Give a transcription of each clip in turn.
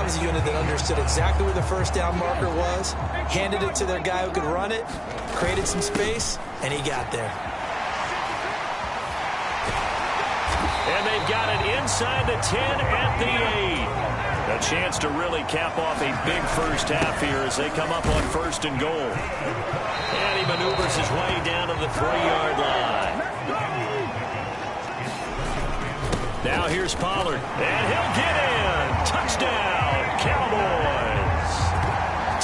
That was a unit that understood exactly where the first down marker was, handed it to their guy who could run it, created some space, and he got there. And they've got it inside the 10 at the 8. A chance to really cap off a big first half here as they come up on 1st and goal. And he maneuvers his way down to the 3-yard line. Now here's Pollard, and he'll get in. Touchdown, Cowboys.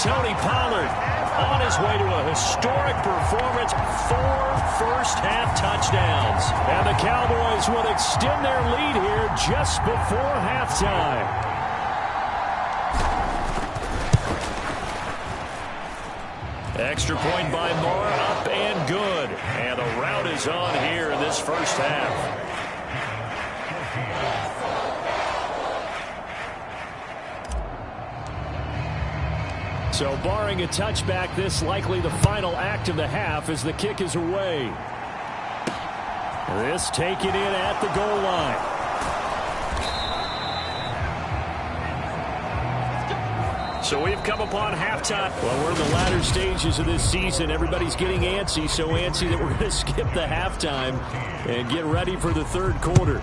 Tony Pollard on his way to a historic performance, 4 first-half touchdowns. And the Cowboys would extend their lead here just before halftime. Extra point by Moore, up and good. And the route is on here in this first half. So barring a touchback, this likely the final act of the half as the kick is away. This taken in at the goal line. So we've come upon halftime. Well, we're in the latter stages of this season. Everybody's getting antsy, so antsy that we're going to skip the halftime and get ready for the third quarter.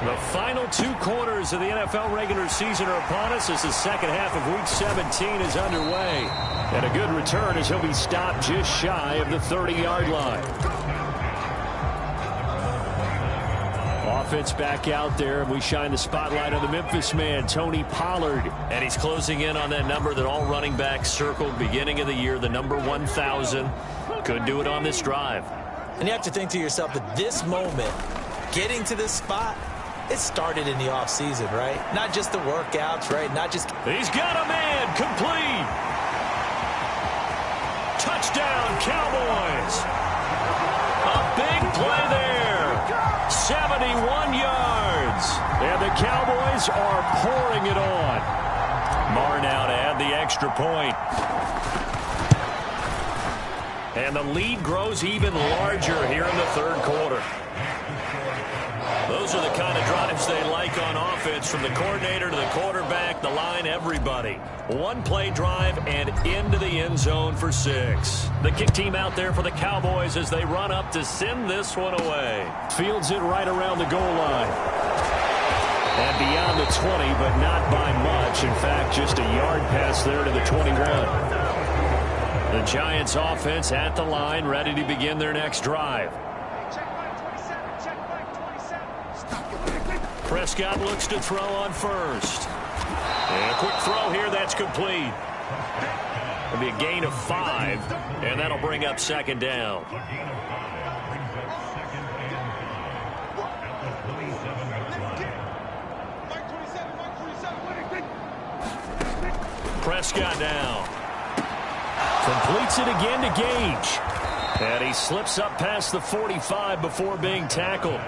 The final 2 quarters of the NFL regular season are upon us as the second half of Week 17 is underway. And a good return as he'll be stopped just shy of the 30-yard line. Offense back out there, and we shine the spotlight on the Memphis man, Tony Pollard. And he's closing in on that number that all running backs circled beginning of the year, the number 1,000. Could do it on this drive. And you have to think to yourself that this moment, getting to this spot, it started in the offseason, right? Not just the workouts, right? Not just... He's got a man, complete. Touchdown, Cowboys. A big play there. 71 yards. And the Cowboys are pouring it on. Marr now to add the extra point. And the lead grows even larger here in the third quarter. Those are the kind of drives they like on offense, from the coordinator to the quarterback, the line, everybody. One play drive and into the end zone for 6. The kick team out there for the Cowboys as they run up to send this one away. Fields it right around the goal line. And beyond the 20, but not by much. In fact, just a yard pass there to the 21. The Giants offense at the line, ready to begin their next drive. Prescott looks to throw on first. And a quick throw here, that's complete. It'll be a gain of 5, and that'll bring up second down. Prescott now. Completes it again to Gage. And he slips up past the 45 before being tackled.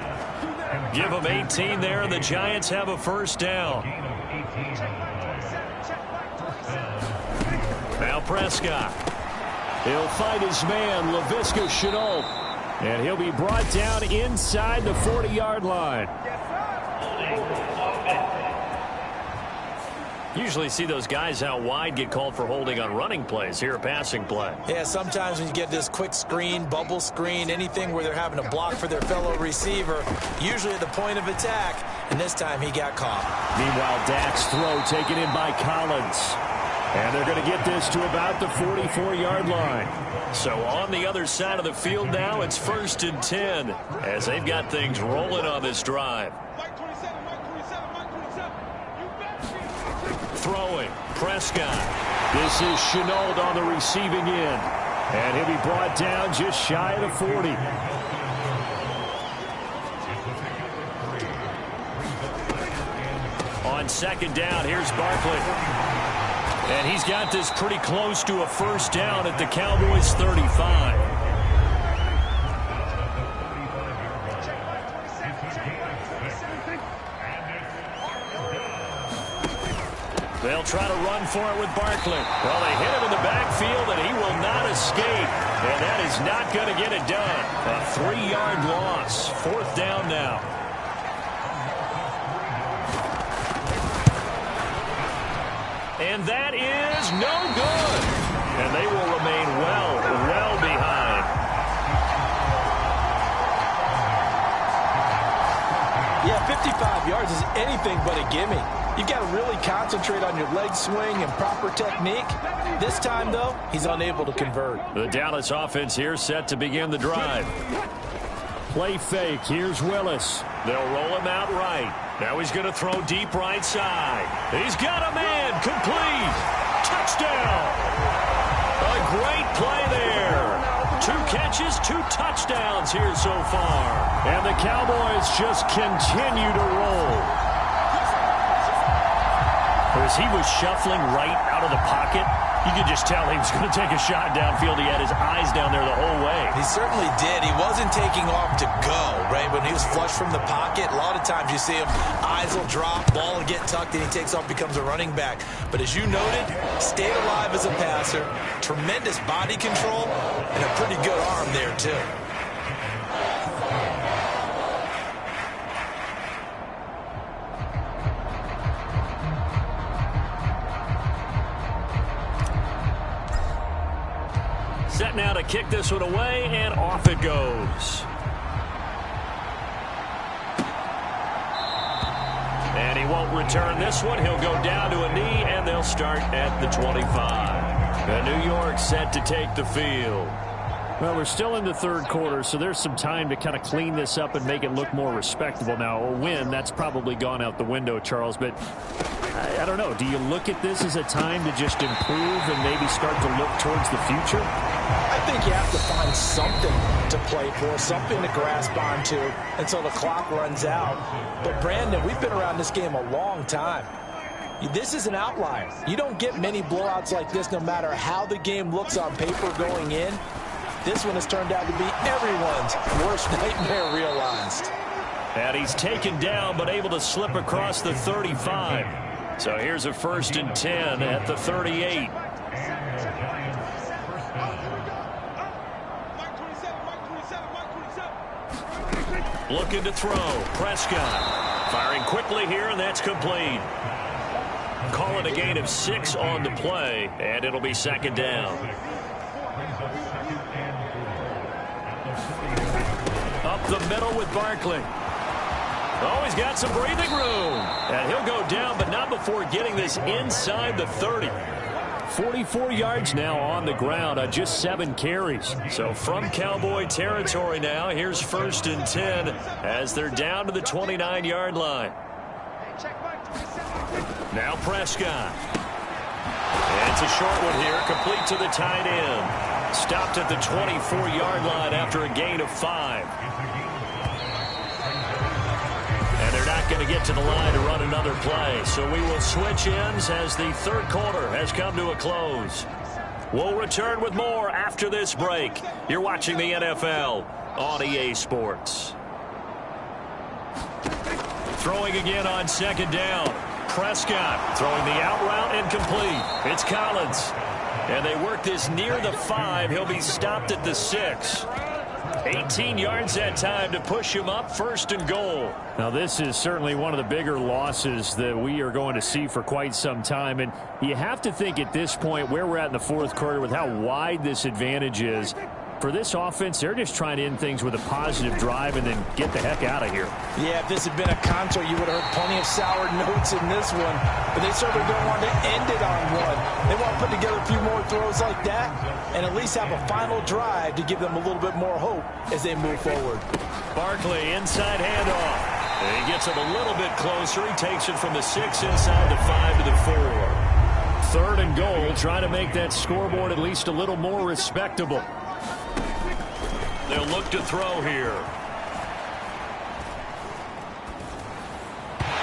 Give them 18 there, and the Giants have a first down. Now Prescott. He'll fight his man, Laviska Shenault. And he'll be brought down inside the 40-yard line. Usually see those guys out wide get called for holding on running plays. Here a passing play. Yeah, sometimes when you get this quick screen, bubble screen, anything where they're having to block for their fellow receiver, usually at the point of attack, and this time he got caught. Meanwhile, Dak's throw taken in by Collins. And they're going to get this to about the 44-yard line. So on the other side of the field now, it's 1st and 10 as they've got things rolling on this drive. Throwing, Prescott. This is Shenault on the receiving end. And he'll be brought down just shy of the 40. On second down, here's Barkley. And he's got this pretty close to a first down at the Cowboys' 35. They'll try to run for it with Barkley. Well, they hit him in the backfield, and he will not escape. And that is not going to get it done. A 3-yard loss. 4th down now. And that is no good. And they will remain well behind. Yeah, 55 yards is anything but a gimme. You've got to really concentrate on your leg swing and proper technique. This time, though, he's unable to convert. The Dallas offense here set to begin the drive. Play fake. Here's Willis. They'll roll him out right. Now he's going to throw deep right side. He's got a man. Complete. Touchdown. A great play there. 2 catches, 2 touchdowns here so far. And the Cowboys just continue to roll. As he was shuffling right out of the pocket, you could just tell he was going to take a shot downfield. He had his eyes down there the whole way. He certainly did. He wasn't taking off to go, right? When he was flush from the pocket, a lot of times you see him, eyes will drop, ball will get tucked, and he takes off, becomes a running back. But as you noted, stayed alive as a passer, tremendous body control, and a pretty good arm there, too. Set now to kick this one away, and off it goes. And he won't return this one. He'll go down to a knee, and they'll start at the 25. And New York set to take the field. Well, we're still in the third quarter, so there's some time to kind of clean this up and make it look more respectable. Now, a win, that's probably gone out the window, Charles, but I don't know. Do you look at this as a time to just improve and maybe start to look towards the future? I think you have to find something to play for, something to grasp onto until the clock runs out. But, Brandon, we've been around this game a long time. This is an outlier. You don't get many blowouts like this no matter how the game looks on paper going in. This one has turned out to be everyone's worst nightmare realized. And he's taken down but able to slip across the 35. So here's a 1st and 10 at the 38. Looking to throw. Prescott firing quickly here, and that's complete. Call it a gain of 6 on the play, and it'll be 2nd down. Up the middle with Barkley. Oh, he's got some breathing room. And he'll go down, but not before getting this inside the 30. 44 yards now on the ground on just 7 carries. So from Cowboy territory now, here's 1st and 10 as they're down to the 29-yard line. Now Prescott. And it's a short one here, complete to the tight end. Stopped at the 24-yard line after a gain of 5. And they're not going to get to the line to run another play. So we will switch ends as the third quarter has come to a close. We'll return with more after this break. You're watching the NFL on EA Sports. Throwing again on 2nd down. Prescott throwing the out route incomplete. It's Collins. And they work this near the 5. He'll be stopped at the 6. 18 yards that time to push him up, 1st and goal. Now, this is certainly one of the bigger losses that we are going to see for quite some time. And you have to think at this point where we're at in the fourth quarter with how wide this advantage is. For this offense, they're just trying to end things with a positive drive and then get the heck out of here. Yeah, if this had been a concert, you would have heard plenty of sour notes in this one. But they certainly don't want to end it on one. They want to put together a few more throws like that and at least have a final drive to give them a little bit more hope as they move forward. Barkley, inside handoff. And he gets it a little bit closer. He takes it from the 6 inside the 5 to the 4. 3rd and goal, trying to make that scoreboard at least a little more respectable. They'll look to throw here.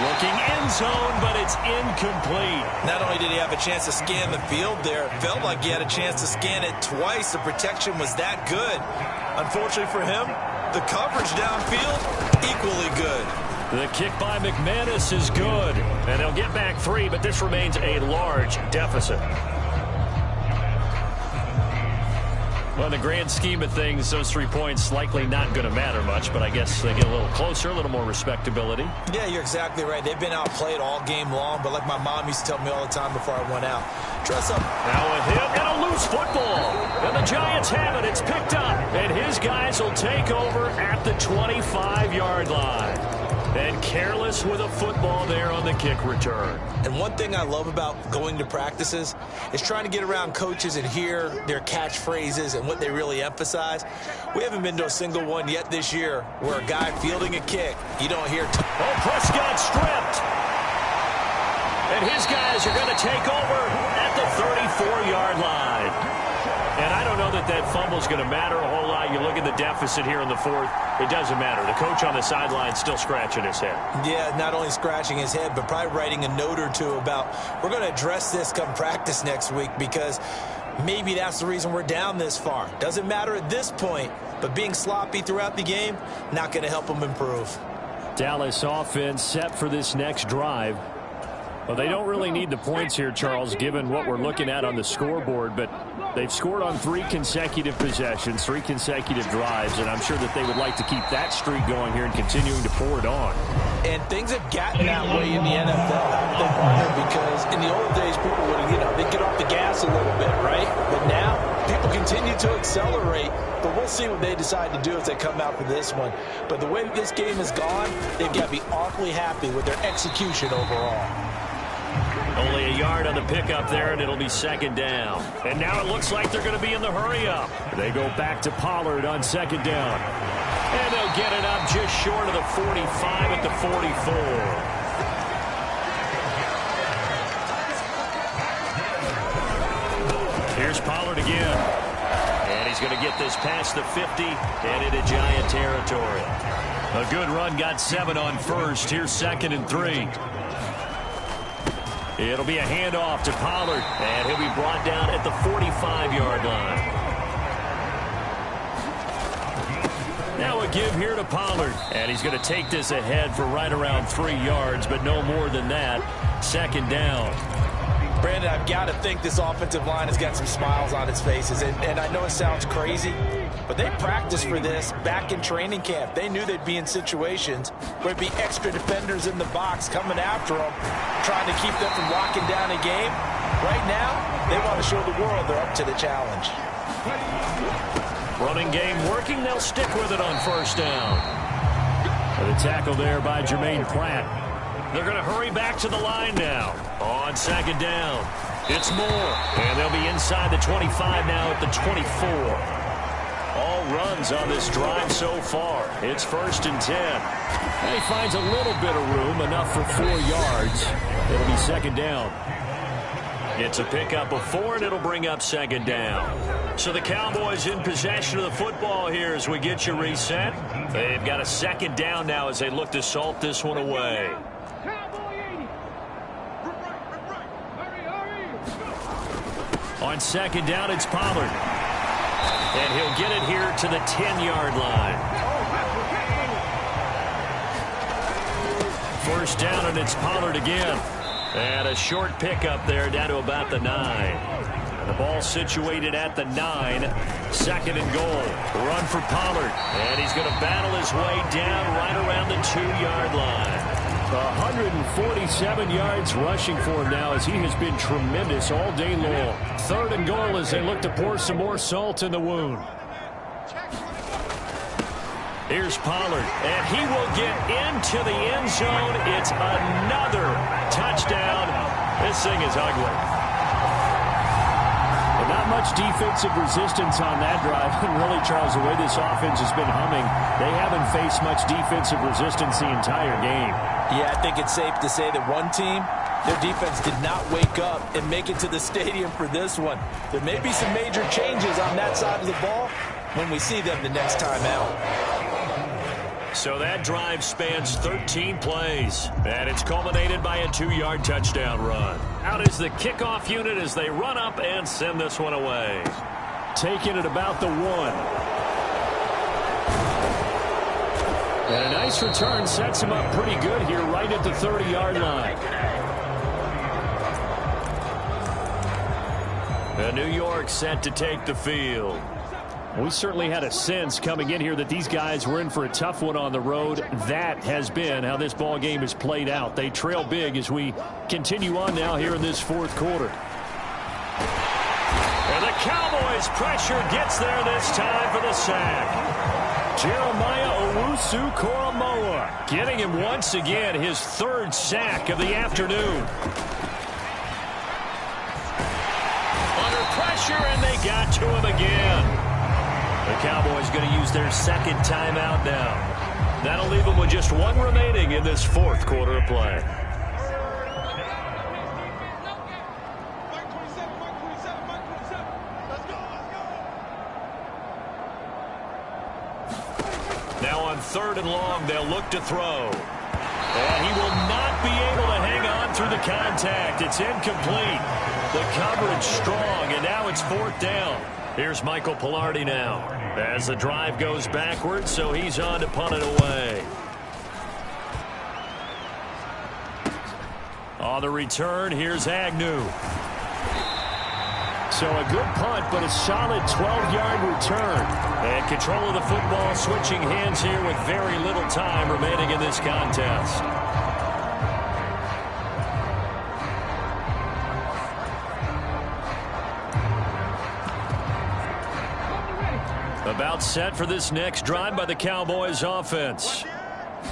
Looking end zone, but it's incomplete. Not only did he have a chance to scan the field there, it felt like he had a chance to scan it twice. The protection was that good. Unfortunately for him, the coverage downfield, equally good. The kick by McManus is good. And they'll get back 3, but this remains a large deficit. Well, in the grand scheme of things, those 3 points likely not going to matter much, but I guess they get a little closer, a little more respectability. Yeah, you're exactly right. They've been outplayed all game long, but like my mom used to tell me all the time before I went out, dress up. Now a hit and a loose football. And the Giants have it. It's picked up. And his guys will take over at the 25-yard line. And careless with a football there on the kick return. And one thing I love about going to practices is trying to get around coaches and hear their catchphrases and what they really emphasize. We haven't been to a single one yet this year where a guy fielding a kick, you don't hear. Prescott stripped. And his guys are going to take over at the 34-yard line. And I don't know that that fumble is going to matter a whole lot. You look at the deficit here in the fourth, it doesn't matter. The coach on the sideline still scratching his head. Yeah, not only scratching his head, but probably writing a note or two about we're going to address this come practice next week because maybe that's the reason we're down this far. Doesn't matter at this point, but being sloppy throughout the game, not going to help them improve. Dallas offense set for this next drive. Well, they don't really need the points here, Charles, given what we're looking at on the scoreboard, but they've scored on 3 consecutive possessions, 3 consecutive drives, and I'm sure that they would like to keep that streak going here and continuing to pour it on. And things have gotten that way in the NFL, haven't they, partner? Because in the old days, people would, they'd get off the gas a little bit, right? But now, people continue to accelerate, but we'll see what they decide to do as they come out for this one. But the way that this game has gone, they've got to be awfully happy with their execution overall. Only a yard on the pickup there, and it'll be second down. And now it looks like they're going to be in the hurry-up. They go back to Pollard on second down. And they'll get it up just short of the 45 at the 44. Here's Pollard again. And he's going to get this past the 50 and into Giant territory. A good run, got 7 on first. Here's 2nd and 3. It'll be a handoff to Pollard, and he'll be brought down at the 45-yard line. Now a give here to Pollard, and he's going to take this ahead for right around 3 yards, but no more than that. Second down. Brandon, I've got to think this offensive line has got some smiles on its faces, and I know it sounds crazy, but they practiced for this back in training camp. They knew they'd be in situations where there'd be extra defenders in the box coming after them, trying to keep them from locking down a game. Right now, they want to show the world they're up to the challenge. Running game working. They'll stick with it on first down. The tackle there by Jermaine Pratt. They're going to hurry back to the line now. On second down, it's Moore. And they'll be inside the 25 now at the 24. All runs on this drive so far. It's 1st and 10. And he finds a little bit of room, enough for 4 yards. It'll be second down. It's a pickup of 4, and it'll bring up second down. So the Cowboys in possession of the football here as we get you reset. They've got a second down now as they look to salt this one away. On second down, it's Pollard. And he'll get it here to the 10-yard line. First down, and it's Pollard again. And a short pickup there down to about the 9. The ball situated at the 9. 2nd and goal. Run for Pollard. And he's going to battle his way down right around the 2-yard line. 147 yards rushing for him now as he has been tremendous all day long. 3rd and goal as they look to pour some more salt in the wound. Here's Pollard, and he will get into the end zone. It's another touchdown. This thing is ugly. And not much defensive resistance on that drive. And really, Charles, the way this offense has been humming, they haven't faced much defensive resistance the entire game. Yeah, I think it's safe to say that one team, their defense did not wake up and make it to the stadium for this one. There may be some major changes on that side of the ball when we see them the next time out. So that drive spans 13 plays, and it's culminated by a 2-yard touchdown run. Out is the kickoff unit as they run up and send this one away. Taking it about the 1. And a nice return sets him up pretty good here right at the 30-yard line. New York set to take the field. We certainly had a sense coming in here that these guys were in for a tough one on the road. That has been how this ball game has played out. They trail big as we continue on now here in this fourth quarter. And the Cowboys pressure gets there this time for the sack. Jeremiah Owusu-Koramoah getting him once again his third sack of the afternoon. Under pressure, and they got to him again. The Cowboys going to use their second timeout now. That'll leave them with just one remaining in this fourth quarter of play. Now on 3rd and long, they'll look to throw. And he will not be able to hang on through the contact. It's incomplete. The coverage strong, and now it's 4th down. Here's Michael Pilardi now as the drive goes backwards, so he's on to punt it away. On the return, here's Agnew. So a good punt, but a solid 12-yard return. And control of the football switching hands here with very little time remaining in this contest. About set for this next drive by the Cowboys offense.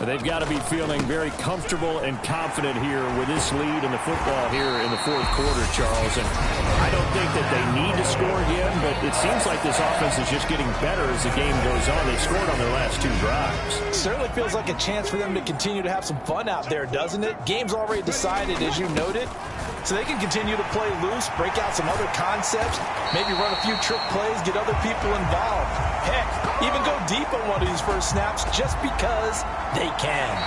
They've got to be feeling very comfortable and confident here with this lead in the football here in the fourth quarter, Charles. And I don't think that they need to score again, but it seems like this offense is just getting better as the game goes on. They scored on their last 2 drives. Certainly feels like a chance for them to continue to have some fun out there, doesn't it? Game's already decided, as you noted. So they can continue to play loose, break out some other concepts, maybe run a few trick plays, get other people involved. Heck, even go deep on one of these first snaps just because they can.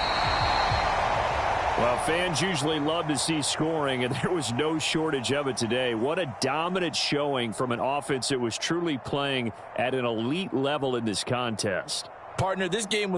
Well, fans usually love to see scoring, and there was no shortage of it today. What a dominant showing from an offense that was truly playing at an elite level in this contest. Partner, this game was